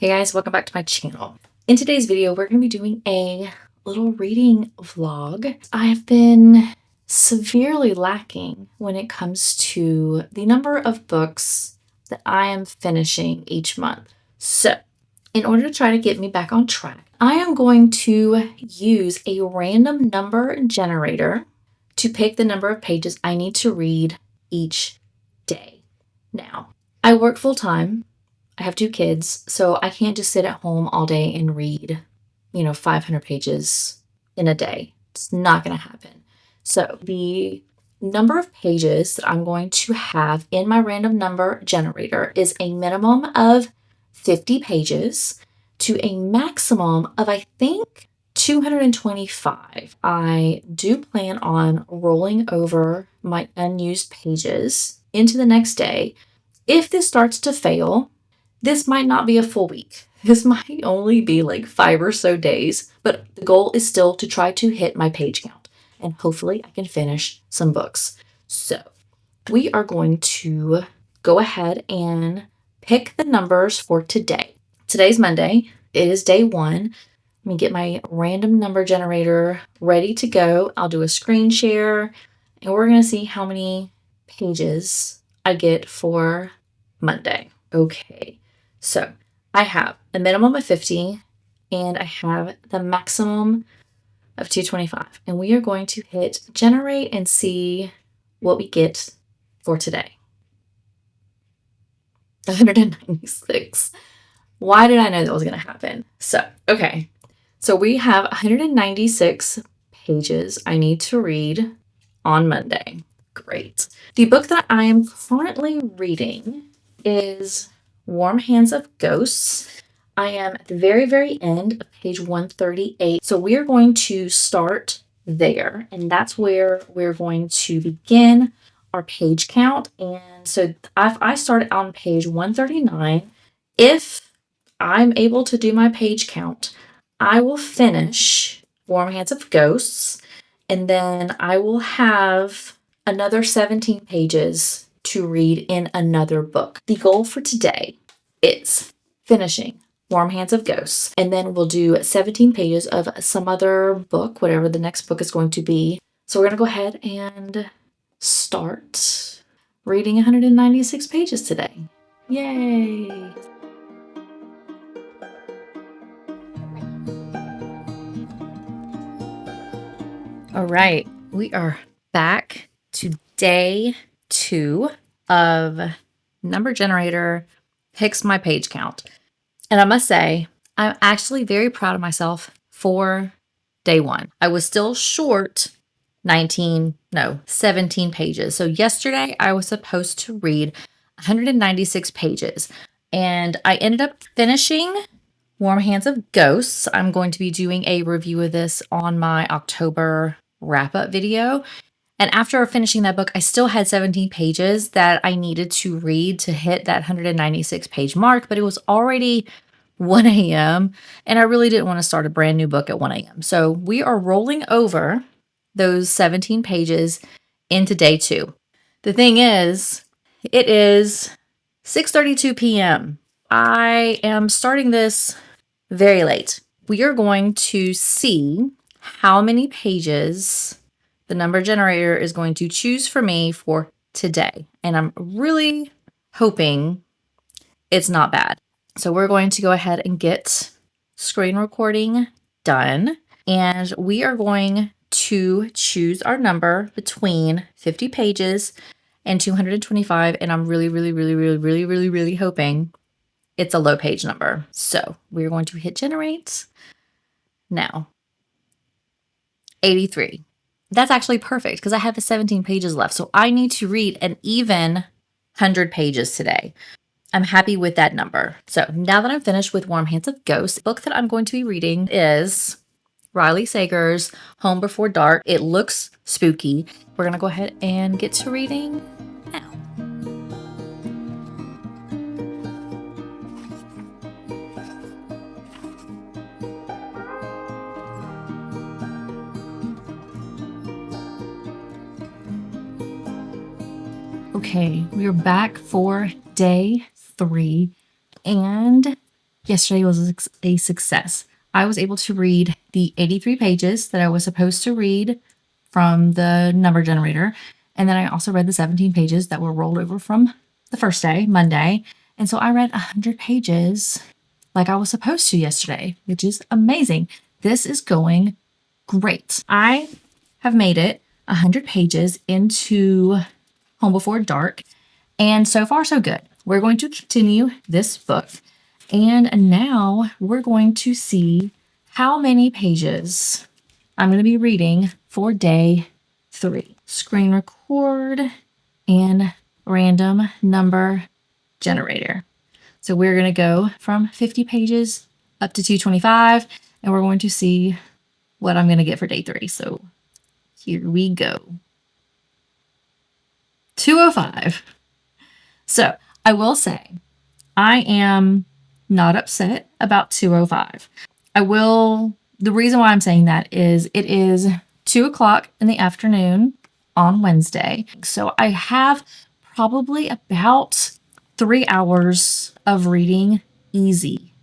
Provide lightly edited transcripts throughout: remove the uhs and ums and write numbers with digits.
Hey guys, welcome back to my channel. In today's video, we're going to be doing a little reading vlog. I've been severely lacking when it comes to the number of books that I am finishing each month. So, in order to try to get me back on track, I am going to use a random number generator to pick the number of pages I need to read each day. Now, I work full time. I have 2 kids, so I can't just sit at home all day and read, 500 pages in a day. It's not going to happen. So the number of pages that I'm going to have in my random number generator is a minimum of 50 pages to a maximum of, I think, 225. I do plan on rolling over my unused pages into the next day. If this starts to fail, this might not be a full week. This might only be like 5 or so days, but the goal is still to try to hit my page count, and hopefully I can finish some books. So we are going to go ahead and pick the numbers for today. Today's Monday. It is day 1. Let me get my random number generator ready to go. I'll do a screen share, and we're going to see how many pages I get for Monday. Okay. So I have a minimum of 50 and I have the maximum of 225. And we are going to hit generate and see what we get for today. 196. Why did I know that was going to happen? So we have 196 pages I need to read on Monday. Great. The book that I am currently reading is Warm Hands of Ghosts. I am at the very, very end of page 138. So we are going to start there, and that's where we're going to begin our page count. And so I started on page 139. If I'm able to do my page count, I will finish Warm Hands of Ghosts, and then I will have another 17 pages to read in another book. The goal for today is finishing Warm Hands of Ghosts, and then we'll do 17 pages of some other book, whatever the next book is going to be. So we're going to go ahead and start reading 196 pages today. Yay! All right, we are back to day 2 of number generator picks my page count. And I must say, I'm actually very proud of myself for day 1. I was still short 17 pages. So yesterday I was supposed to read 196 pages, and I ended up finishing Warm Hands of Ghosts. I'm going to be doing a review of this on my October wrap-up video. And after finishing that book, I still had 17 pages that I needed to read to hit that 196 page mark, but it was already 1 a.m. and I really didn't want to start a brand new book at 1 a.m. So we are rolling over those 17 pages into day 2. The thing is, it is 6:32 p.m. I am starting this very late. We are going to see how many pages the number generator is going to choose for me for today. And I'm really hoping it's not bad. So we're going to go ahead and get screen recording done. And we are going to choose our number between 50 pages and 225. And I'm really hoping it's a low page number. So we're going to hit generate now. 83. That's actually perfect because I have 17 pages left. So I need to read an even 100 pages today. I'm happy with that number. So now that I'm finished with Warm Hands of Ghosts, the book that I'm going to be reading is Riley Sager's Home Before Dark. It looks spooky. We're going to go ahead and get to reading now. Okay, we're back for day 3, and Yesterday was a success. I was able to read the 83 pages that I was supposed to read from the number generator. And then I also read the 17 pages that were rolled over from the first day, Monday. And so I read 100 pages like I was supposed to yesterday, which is amazing. This is going great. I have made it 100 pages into Home Before Dark. And so far, so good. We're going to continue this book. And now we're going to see how many pages I'm going to be reading for day 3. Screen record and random number generator. So we're going to go from 50 pages up to 225, and we're going to see what I'm going to get for day 3. So here we go. 205. So I will say I am not upset about 205. The reason why I'm saying that is it is 2 o'clock in the afternoon on Wednesday. So I have probably about 3 hours of reading easy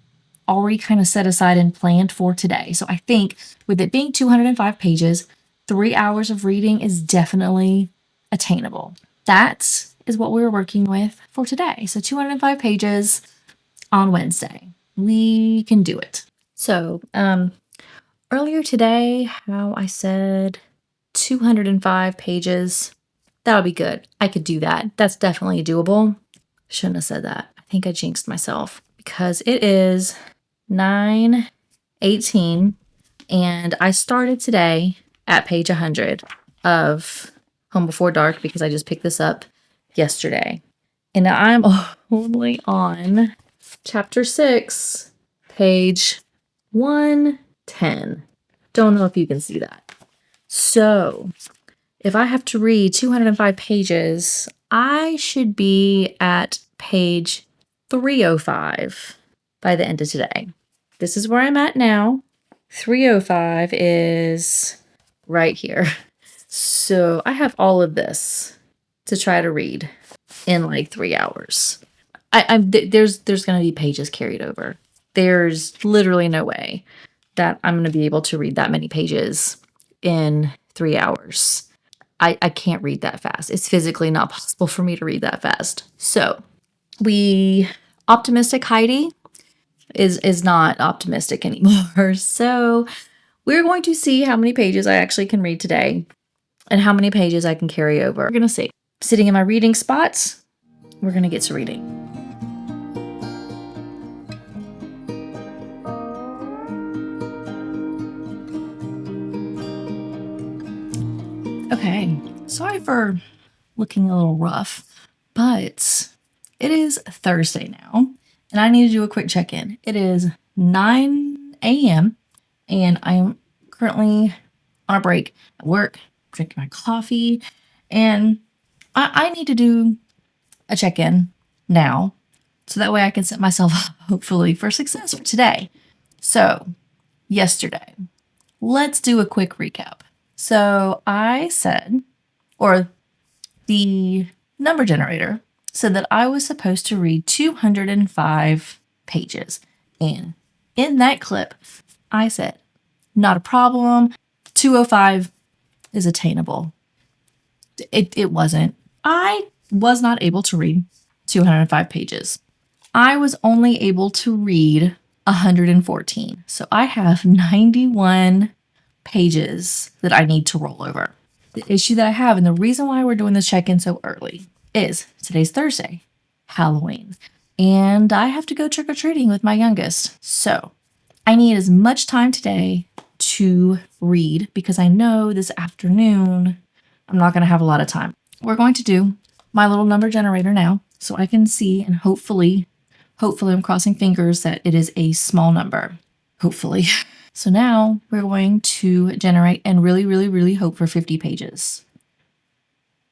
already kind of set aside and planned for today. So I think with it being 205 pages, 3 hours of reading is definitely attainable. That is what we were working with for today. So 205 pages on Wednesday. We can do it. So earlier today, how I said 205 pages, that'll be good. I could do that. That's definitely doable. Shouldn't have said that. I think I jinxed myself because it is 9:18 and I started today at page 100 of Home Before Dark because I just picked this up yesterday. And I'm only on chapter 6, page 110. Don't know if you can see that. So if I have to read 205 pages, I should be at page 305 by the end of today. This is where I'm at now. 305 is right here. So I have all of this to try to read in like 3 hours. There's going to be pages carried over. There's literally no way that I'm going to be able to read that many pages in 3 hours. I can't read that fast. It's physically not possible for me to read that fast. So optimistic Heidi is not optimistic anymore. So we're going to see how many pages I actually can read today and how many pages I can carry over. We're going to see. Sitting in my reading spots, we're going to get to reading. Okay, sorry for looking a little rough, but it is Thursday now, and I need to do a quick check-in. It is 9 a.m., and I'm currently on a break at work, drinking my coffee, and I need to do a check-in now, so that way I can set myself up, hopefully, for success for today. So, yesterday, let's do a quick recap. So I said, or the number generator said that I was supposed to read 205 pages. And in that clip, I said, not a problem. 205 is attainable. It wasn't. I was not able to read 205 pages. I was only able to read 114. So I have 91 pages that I need to roll over. The issue that I have, and the reason why we're doing this check-in so early, is today's Thursday, Halloween, and I have to go trick-or-treating with my youngest. So I need as much time today to read because I know this afternoon I'm not going to have a lot of time. We're going to do my little number generator now so I can see, and hopefully I'm crossing fingers that it is a small number. Hopefully. So now we're going to generate and really hope for 50 pages.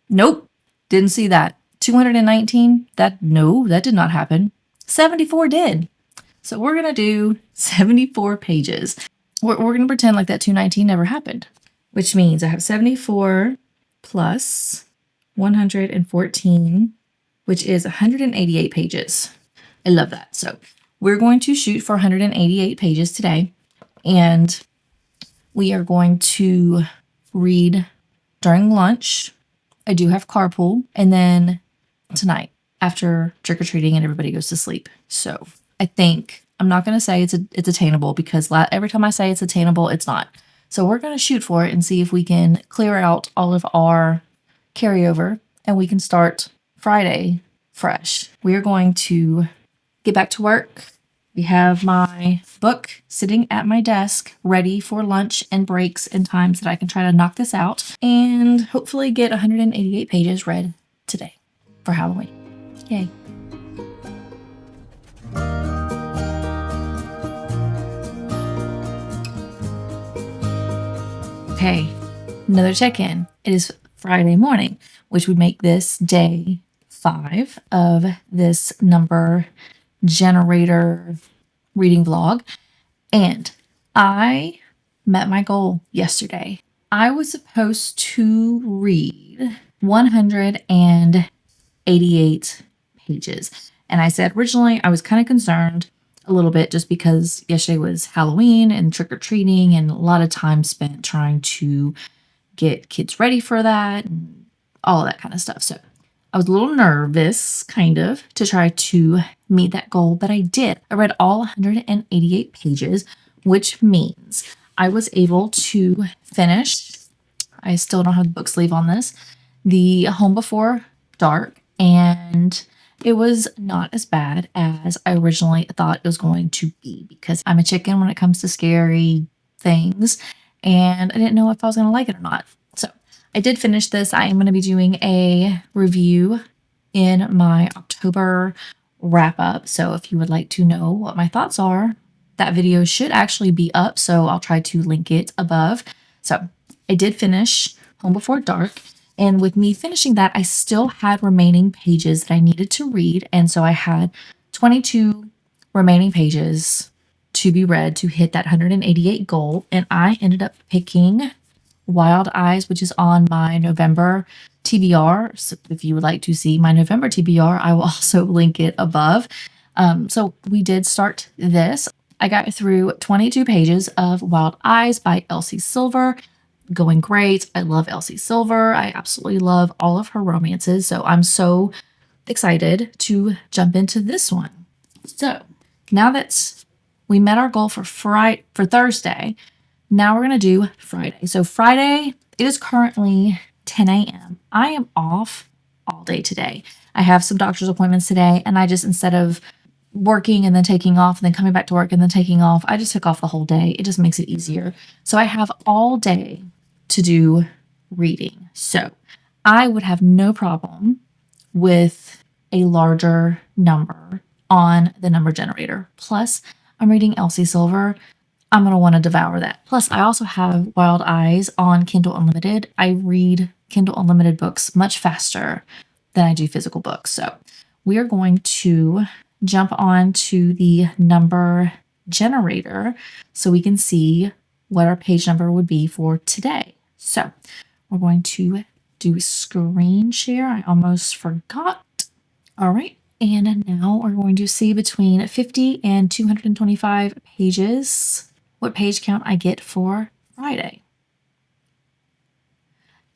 Nope. Didn't see that. 219? That did not happen. 74 did. So we're going to do 74 pages. We're going to pretend like that 219 never happened, which means I have 74 plus 114, which is 188 pages. I love that. So we're going to shoot for 188 pages today, and we are going to read during lunch. I do have carpool, and then tonight after trick-or-treating and everybody goes to sleep. So I think I'm not going to say it's attainable, because every time I say it's attainable, it's not. So we're going to shoot for it and see if we can clear out all of our carryover and we can start Friday fresh. We are going to get back to work. We have my book sitting at my desk ready for lunch and breaks and times that I can try to knock this out and hopefully get 188 pages read today for Halloween. Yay. Okay, another check-in. It is Friday morning, which would make this day 5 of this number generator reading vlog. And I met my goal yesterday. I was supposed to read 188 pages. And I said originally I was kind of concerned a little bit just because yesterday was Halloween and trick-or-treating and a lot of time spent trying to get kids ready for that and all of that kind of stuff. So I was a little nervous, kind of, to try to meet that goal, but I did. I read all 188 pages, which means I was able to finish, I still don't have the book sleeve on this, the Home Before Dark, and it was not as bad as I originally thought it was going to be, because I'm a chicken when it comes to scary things, and I didn't know if I was going to like it or not. So I did finish this. I am going to be doing a review in my October wrap up. So if you would like to know what my thoughts are, that video should actually be up. So I'll try to link it above. So I did finish Home Before Dark. And with me finishing that, I still had remaining pages that I needed to read. And so I had 22 remaining pages to be read to hit that 188 goal. And I ended up picking Wild Eyes, which is on my November TBR. So if you would like to see my November TBR, I will also link it above. So we did start this. I got through 22 pages of Wild Eyes by Elsie Silver. Going great. I love Elsie Silver. I absolutely love all of her romances. So I'm so excited to jump into this one. So now that we met our goal for Thursday, now we're going to do Friday. So Friday, it is currently 10 a.m. I am off all day today. I have some doctor's appointments today, and I just, instead of working and then taking off and then coming back to work and then taking off, I just took off the whole day. It just makes it easier. So I have all day to do reading. So I would have no problem with a larger number on the number generator. Plus, I'm reading Elsie Silver. I'm going to want to devour that. Plus, I also have Wild Eyes on Kindle Unlimited. I read Kindle Unlimited books much faster than I do physical books. So we are going to jump on to the number generator so we can see what our page number would be for today. So we're going to do screen share. I almost forgot. All right. And now we're going to see between 50 and 225 pages what page count I get for Friday.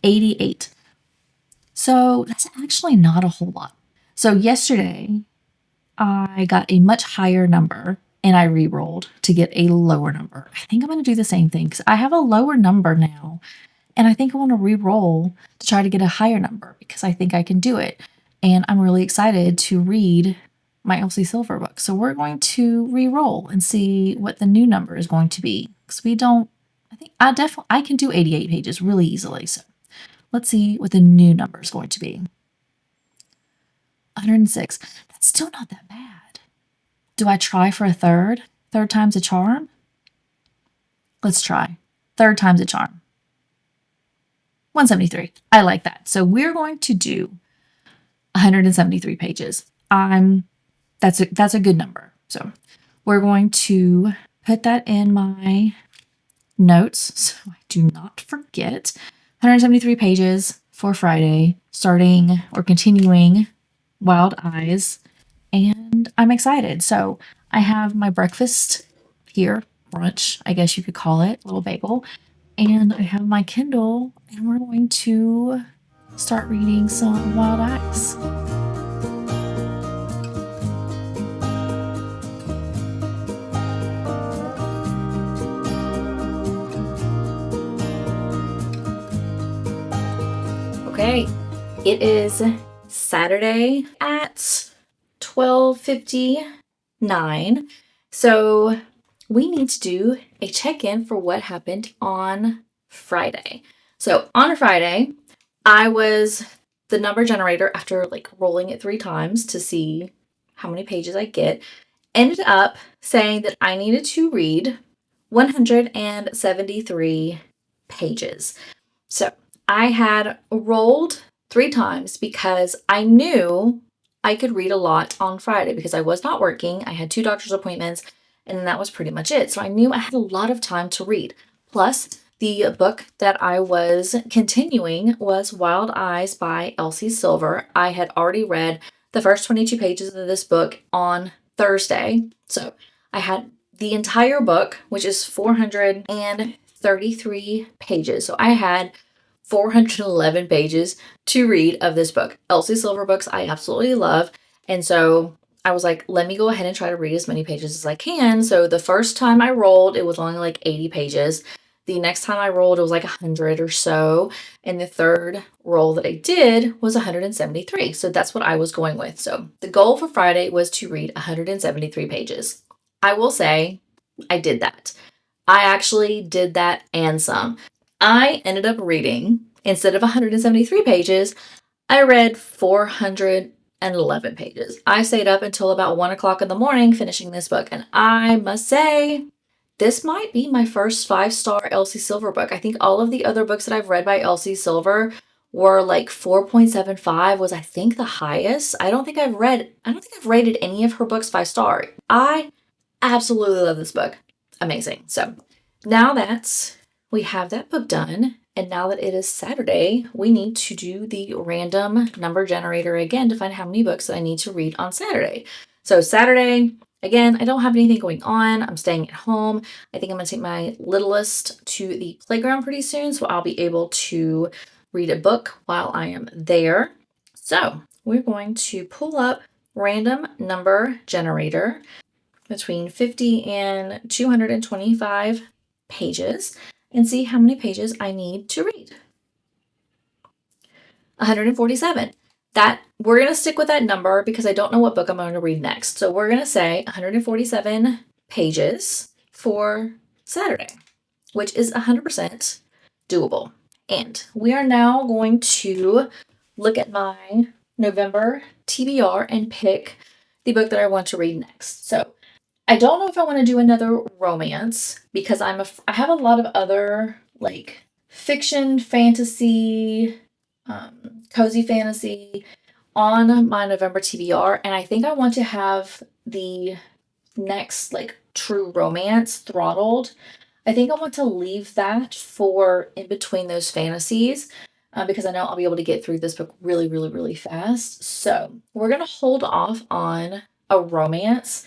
88. So that's actually not a whole lot. So yesterday I got a much higher number and I re-rolled to get a lower number. I think I'm going to do the same thing because I have a lower number now. And I think I want to re-roll to try to get a higher number because I think I can do it. And I'm really excited to read my Elsie Silver book. So we're going to re-roll and see what the new number is going to be. Because I can do 88 pages really easily. So let's see what the new number is going to be. 106. That's still not that bad. Do I try for a third? Third time's a charm? Let's try. Third time's a charm. 173. I like that. So we're going to do 173 pages. That's a good number. So we're going to put that in my notes so I do not forget. 173 pages for Friday, starting or continuing Wild Eyes, and I'm excited. So I have my breakfast here, brunch, I guess you could call it, a little bagel. And I have my Kindle, and we're going to start reading some Wild Eyes. Okay, it is Saturday at 12:59. So we need to do a check-in for what happened on Friday. So on Friday, I was the number generator after like rolling it 3 times to see how many pages I get, ended up saying that I needed to read 173 pages. So I had rolled 3 times because I knew I could read a lot on Friday because I was not working. I had 2 doctor's appointments, and then that was pretty much it. So I knew I had a lot of time to read. Plus, the book that I was continuing was Wild Eyes by Elsie Silver. I had already read the first 22 pages of this book on Thursday. So I had the entire book, which is 433 pages. So I had 411 pages to read of this book. Elsie Silver books I absolutely love. And so I was like, let me go ahead and try to read as many pages as I can. So the first time I rolled, it was only like 80 pages. The next time I rolled, it was like 100 or so. And the third roll that I did was 173. So that's what I was going with. So the goal for Friday was to read 173 pages. I will say I did that. I actually did that and some. I ended up reading, instead of 173 pages, I read 411 pages. I stayed up until about 1 o'clock in the morning finishing this book. And I must say, this might be my first 5-star Elsie Silver book. I think all of the other books that I've read by Elsie Silver were like 4.75 was I think the highest. I don't think I've rated any of her books 5-star. I absolutely love this book. Amazing. So now that we have that book done, and now that it is Saturday, we need to do the random number generator again to find how many books that I need to read on Saturday. So Saturday, again, I don't have anything going on. I'm staying at home. I think I'm going to take my littlest to the playground pretty soon, so I'll be able to read a book while I am there. So we're going to pull up random number generator between 50 and 225 pages and see how many pages I need to read. 147. That we're going to stick with that number because I don't know what book I'm going to read next. So we're going to say 147 pages for Saturday, which is 100% doable. And we are now going to look at my November TBR and pick the book that I want to read next. So I don't know if I want to do another romance because I have a lot of other like fiction, fantasy, cozy fantasy on my November TBR, and I think I want to have the next like true romance throttled. I think I want to leave that for in between those fantasies because I know I'll be able to get through this book really, really, really fast. So we're going to hold off on a romance.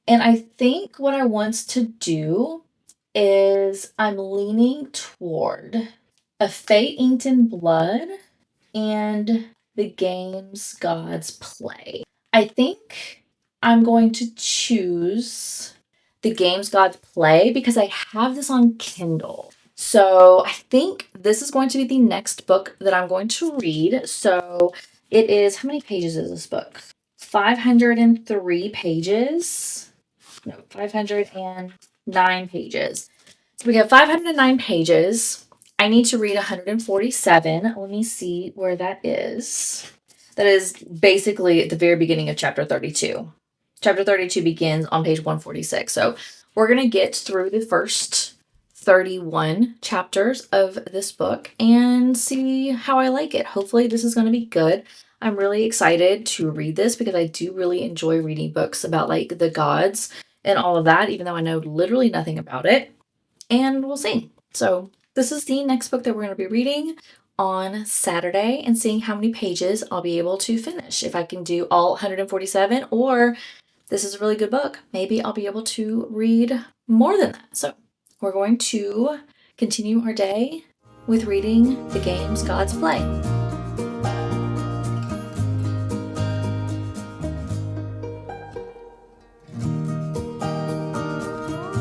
And I think what I want to do is I'm leaning toward A Fate Inked in Blood and The Games Gods Play. I think I'm going to choose The Games Gods Play because I have this on Kindle. So I think this is going to be the next book that I'm going to read. So it is, how many pages is this book? 503 pages. No, 509 pages. So we have 509 pages. I need to read 147. Let me see where that is. That is basically at the very beginning of chapter 32. Chapter 32 begins on page 146. So we're going to get through the first 31 chapters of this book and see how I like it. Hopefully this is going to be good. I'm really excited to read this because I do really enjoy reading books about like the gods and all of that, even though I know literally nothing about it. And we'll see. So this is the next book that we're going to be reading on Saturday and seeing how many pages I'll be able to finish. If I can do all 147 or this is a really good book. Maybe I'll be able to read more than that. So we're going to continue our day with reading The Games Gods Play.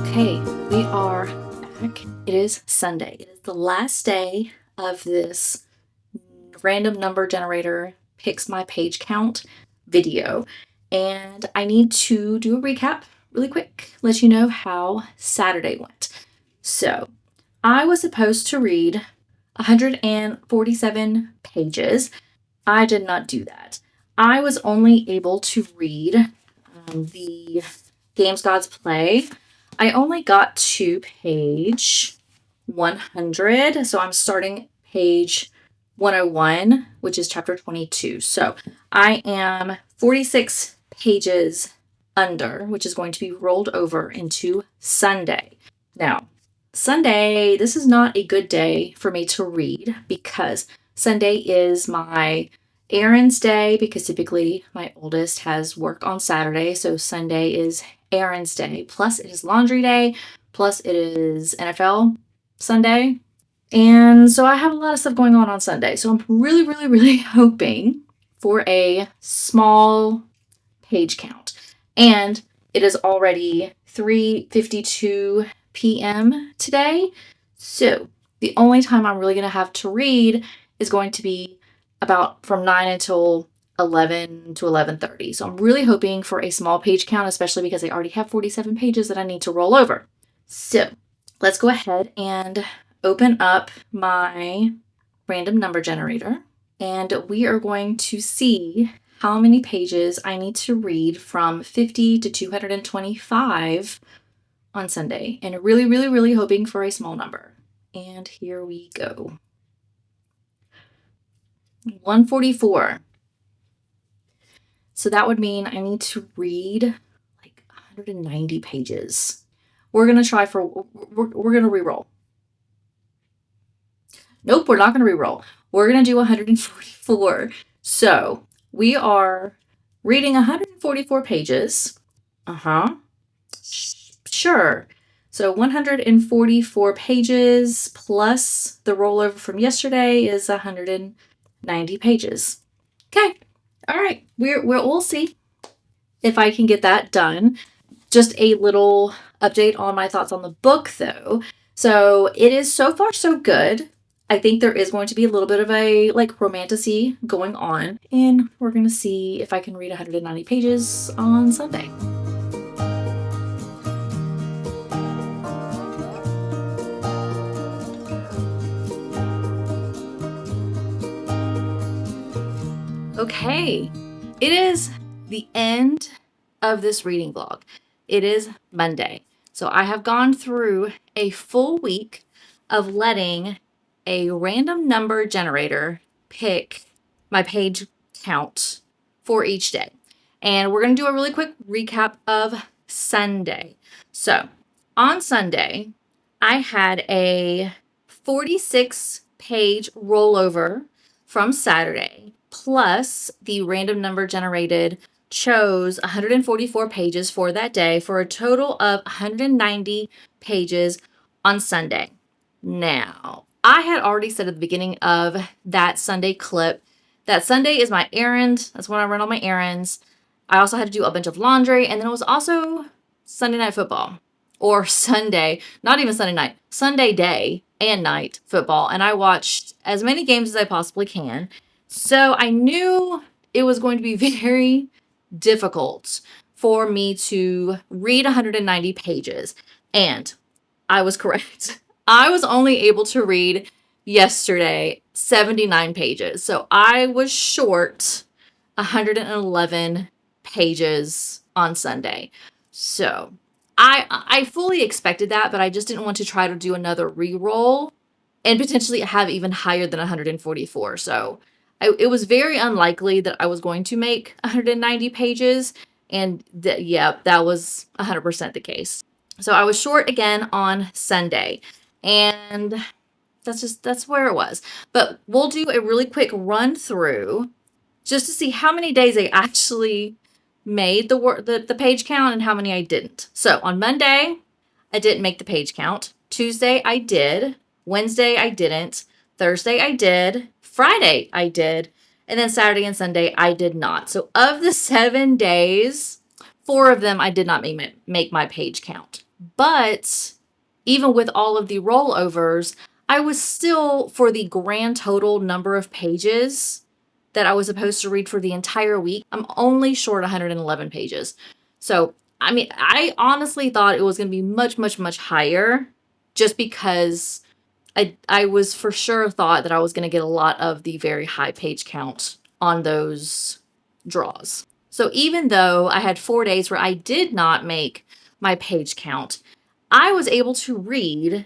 Okay, we are back. It is Sunday. It is the last day of this random number generator picks my page count video. And I need to do a recap really quick, let you know how Saturday went. So I was supposed to read 147 pages. I did not do that. I was only able to read the Games Gods Play. I only got to page 100, so I'm starting page 101, which is chapter 22. So I am 46 pages under, which is going to be rolled over into Sunday. Now, Sunday, this is not a good day for me to read because Sunday is my errands day, because typically my oldest has work on Saturday, so Sunday is errands day, plus it is laundry day, plus it is NFL Sunday. And so I have a lot of stuff going on Sunday. So I'm really hoping for a small page count. And it is already 3:52 p.m. today. So the only time I'm really going to have to read is going to be about from 9 until 11 to 11:30. So I'm really hoping for a small page count, especially because I already have 47 pages that I need to roll over. So let's go ahead and open up my random number generator, and we are going to see how many pages I need to read from 50 to 225 on Sunday, and really hoping for a small number. And here we go. 144. So that would mean I need to read like 190 pages. We're going to re-roll. Nope, we're not going to re-roll. We're going to do 144. So we are reading 144 pages. Sure. So 144 pages plus the rollover from yesterday is 190 pages. Okay. All right. We'll see if I can get that done. Just a little update on my thoughts on the book, though. So it is so far so good. I think there is going to be a little bit of a romantasy going on, and we're going to see if I can read 190 pages on Sunday. Okay, it is the end of this reading vlog. It is Monday. So I have gone through a full week of letting a random number generator pick my page count for each day. And we're going to do a really quick recap of Sunday. So on Sunday, I had a 46 page rollover from Saturday, plus the random number generated chose 144 pages for that day, for a total of 190 pages on Sunday. Now, I had already said at the beginning of that Sunday clip that Sunday is my errand. That's when I run all my errands. I also had to do a bunch of laundry, and then it was also Sunday night football, or Sunday, not even Sunday night, Sunday day and night football. And I watched as many games as I possibly can. So I knew it was going to be very difficult for me to read 190 pages. And I was correct. I was only able to read yesterday 79 pages. So I was short 111 pages on Sunday. So I fully expected that, but I just didn't want to try to do another re-roll and potentially have even higher than 144. So it was very unlikely that I was going to make 190 pages. And that was 100% the case. So I was short again on Sunday. And that's where it was. But we'll do a really quick run through just to see how many days I actually made the page count and how many I didn't. So on Monday, I didn't make the page count. Tuesday, I did. Wednesday, I didn't. Thursday, I did. Friday, I did. And then Saturday and Sunday, I did not. So of the 7 days, 4 of them, I did not make my page count. But even with all of the rollovers, I was still, for the grand total number of pages that I was supposed to read for the entire week, I'm only short 111 pages. So, I mean, I honestly thought it was going to be much, much, much higher just because I was for sure thought that I was going to get a lot of the very high page count on those draws. So even though I had 4 days where I did not make my page count, I was able to read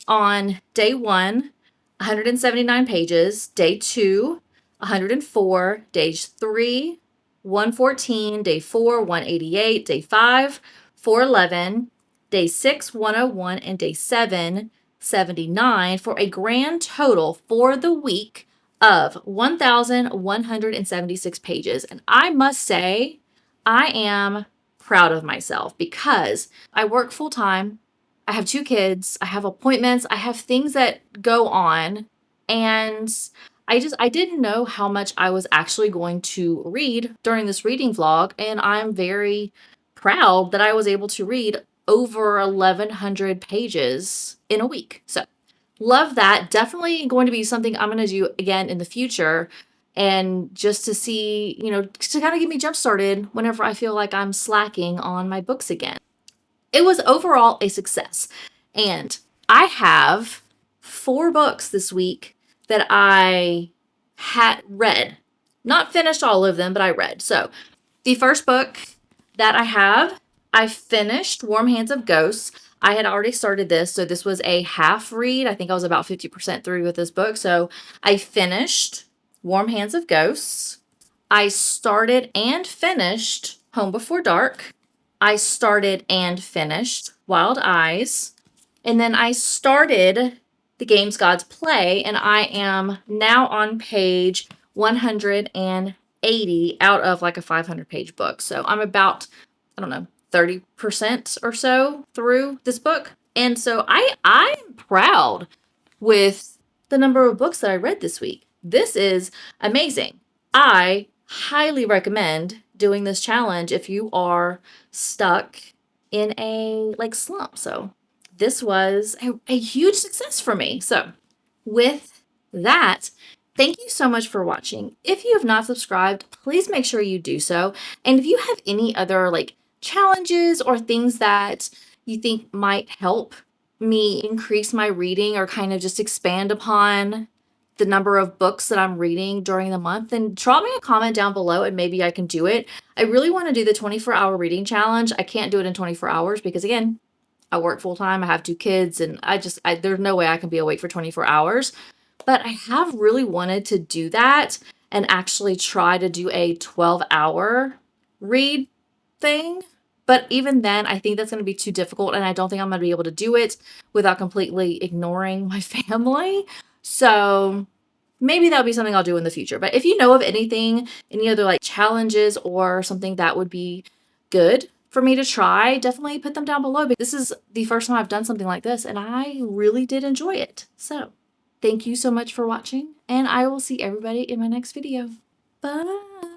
on day 1, 179 pages, day 2, 104, day 3, 114, day 4, 188, day 5, 411, day 6, 101, and day 7, 79, for a grand total for the week of 1,176 pages. And I must say, I am proud of myself because I work full time. I have 2 kids, I have appointments, I have things that go on, and I didn't know how much I was actually going to read during this reading vlog, and I'm very proud that I was able to read over 1,100 pages in a week. So, love that. Definitely going to be something I'm going to do again in the future, and just to see, to kind of get me jump started whenever I feel like I'm slacking on my books again. It was overall a success. And I have 4 books this week that I had read. Not finished all of them, but I read. So the first book that I finished Warm Hands of Ghosts. I had already started this, so this was a half read. I think I was about 50% through with this book. So I finished Warm Hands of Ghosts. I started and finished Home Before Dark. I started and finished Wild Eyes. And then I started The Games Gods Play, and I am now on page 180 out of like a 500-page book. So I'm about, 30% or so through this book. And so I'm proud with the number of books that I read this week. This is amazing. I highly recommend doing this challenge if you are stuck in a slump. So this was a huge success for me. So with that, thank you so much for watching. If you have not subscribed, please make sure you do so. And if you have any other challenges or things that you think might help me increase my reading or kind of just expand upon the number of books that I'm reading during the month, then drop me a comment down below and maybe I can do it. I really want to do the 24-hour reading challenge. I can't do it in 24 hours because, again, I work full time. I have 2 kids, and there's no way I can be awake for 24 hours. But I have really wanted to do that and actually try to do a 12-hour read thing. But even then, I think that's going to be too difficult, and I don't think I'm going to be able to do it without completely ignoring my family. So maybe that'll be something I'll do in the future. But if you know of anything, any other challenges or something that would be good for me to try, definitely put them down below. But this is the first time I've done something like this, and I really did enjoy it. So thank you so much for watching, and I will see everybody in my next video. Bye.